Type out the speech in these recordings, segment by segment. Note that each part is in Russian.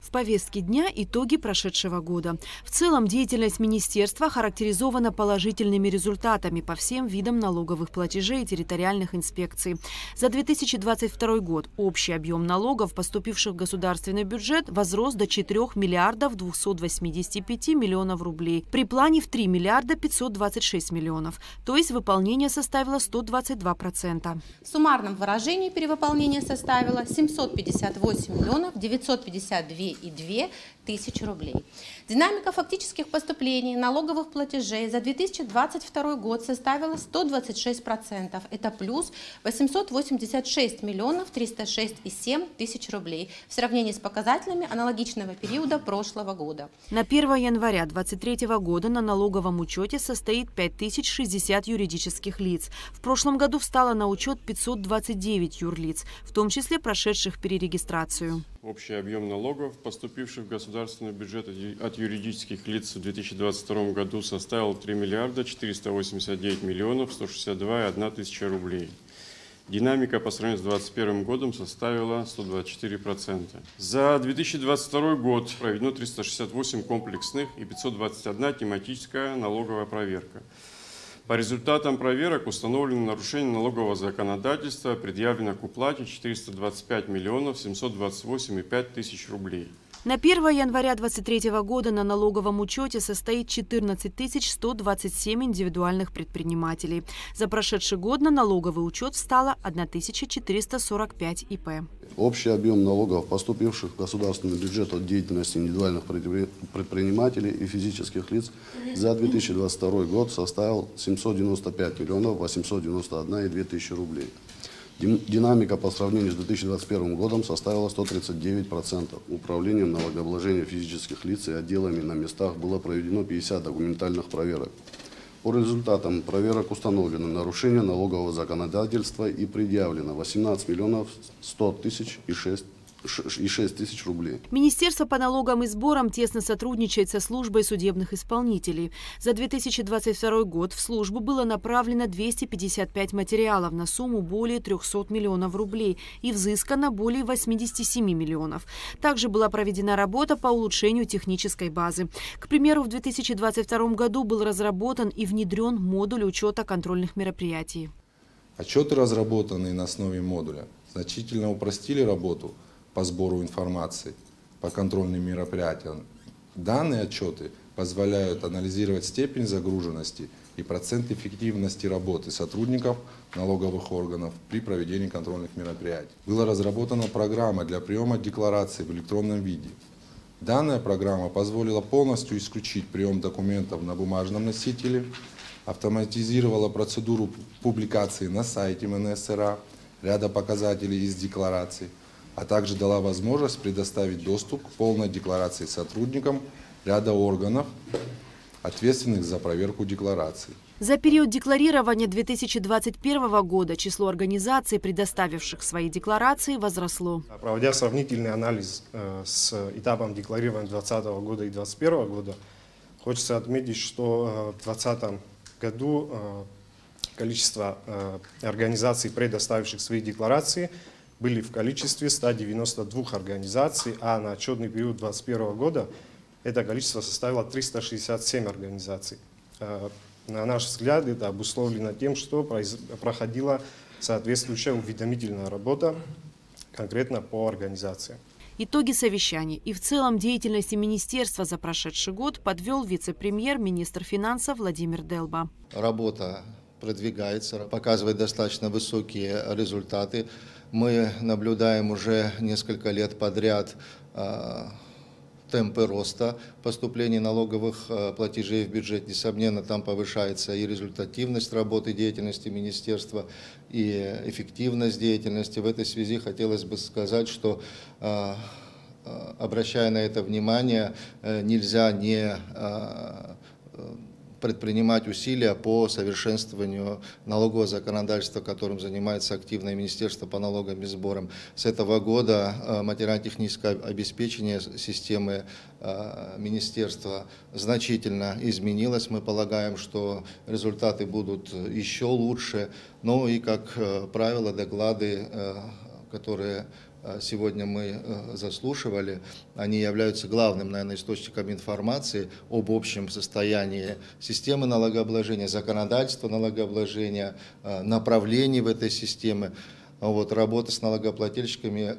В повестке дня итоги прошедшего года. В целом деятельность министерства характеризована положительными результатами по всем видам налоговых платежей и территориальных инспекций. За 2022 год общий объем налогов, поступивших в государственный бюджет, возрос до 4 миллиардов 285 миллионов рублей. При плане в 3 миллиарда 526 миллионов. То есть выполнение составило 122%. В суммарном выражении перевыполнение составило 758 миллионов 952,2 тысячи рублей. Динамика фактических поступлений налоговых платежей за 2022 год составила 126%. Это плюс 886 миллионов 306,7 тысяч рублей в сравнении с показателями аналогичного периода прошлого года. На 1 января 2023 года на налоговом учете состоит 5060 юридических лиц. В прошлом году встало на учет 529 юрлиц, в том числе прошедших перерегистрацию. Общий объем налогов, поступивших в государственный бюджет от юридических лиц в 2022 году, составил 3 миллиарда 489 миллионов 162,1 тысяча рублей. Динамика по сравнению с 2021 годом составила 124%. За 2022 год проведено 368 комплексных и 521 тематическая налоговая проверка. По результатам проверок установлено нарушение налогового законодательства, предъявлено к уплате 425 миллионов 728,5 тысяч рублей. На 1 января 2023 года на налоговом учете состоит 14 127 индивидуальных предпринимателей. За прошедший год на налоговый учет встало 1445 ИП. Общий объем налогов, поступивших в государственный бюджет от деятельности индивидуальных предпринимателей и физических лиц за 2022 год составил 795 миллионов 891,2 тысячи рублей. Динамика по сравнению с 2021 годом составила 139%. Управлением налогообложения физических лиц и отделами на местах было проведено 50 документальных проверок. По результатам проверок установлено нарушение налогового законодательства и предъявлено 18 миллионов 100 тысяч и 6 тысяч рублей. Министерство по налогам и сборам тесно сотрудничает со службой судебных исполнителей. За 2022 год в службу было направлено 255 материалов на сумму более 300 миллионов рублей и взыскано более 87 миллионов. Также была проведена работа по улучшению технической базы. К примеру, в 2022 году был разработан и внедрен модуль учета контрольных мероприятий. Отчеты, разработанные на основе модуля, значительно упростили работу по сбору информации по контрольным мероприятиям. Данные отчеты позволяют анализировать степень загруженности и процент эффективности работы сотрудников налоговых органов при проведении контрольных мероприятий. Была разработана программа для приема деклараций в электронном виде. Данная программа позволила полностью исключить прием документов на бумажном носителе, автоматизировала процедуру публикации на сайте МНСРА ряда показателей из деклараций, а также дала возможность предоставить доступ к полной декларации сотрудникам ряда органов, ответственных за проверку деклараций. За период декларирования 2021 года число организаций, предоставивших свои декларации, возросло. Проводя сравнительный анализ с этапом декларирования 2020 года и 2021 года, хочется отметить, что в 2020 году количество организаций, предоставивших свои декларации, были в количестве 192 организаций, а на отчетный период 2021 года это количество составило 367 организаций. На наш взгляд, это обусловлено тем, что проходила соответствующая уведомительная работа конкретно по организации. Итоги совещаний и в целом деятельности министерства за прошедший год подвел вице-премьер, министр финансов Владимир Делба. Работа продвигается, показывает достаточно высокие результаты. Мы наблюдаем уже несколько лет подряд темпы роста поступлений налоговых платежей в бюджет. Несомненно, там повышается и результативность работы деятельности министерства, и эффективность деятельности. В этой связи хотелось бы сказать, что, обращая на это внимание, нельзя не предпринимать усилия по совершенствованию налогового законодательства, которым занимается активное Министерство по налогам и сборам. С этого года материально-техническое обеспечение системы Министерства значительно изменилось. Мы полагаем, что результаты будут еще лучше. Ну и, как правило, доклады, которые сегодня мы заслушивали, они являются главным, наверное, источником информации об общем состоянии системы налогообложения, законодательства налогообложения, направлений в этой системе. Вот, работа с налогоплательщиками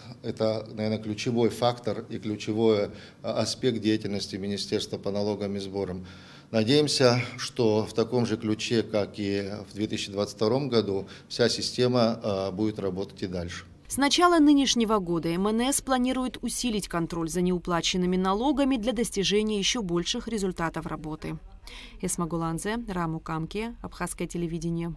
– это, наверное, ключевой фактор и ключевой аспект деятельности Министерства по налогам и сборам. Надеемся, что в таком же ключе, как и в 2022 году, вся система будет работать и дальше. С начала нынешнего года МНС планирует усилить контроль за неуплаченными налогами для достижения еще больших результатов работы. Эсма Гуланзе, Раму Камки, Абхазское телевидение.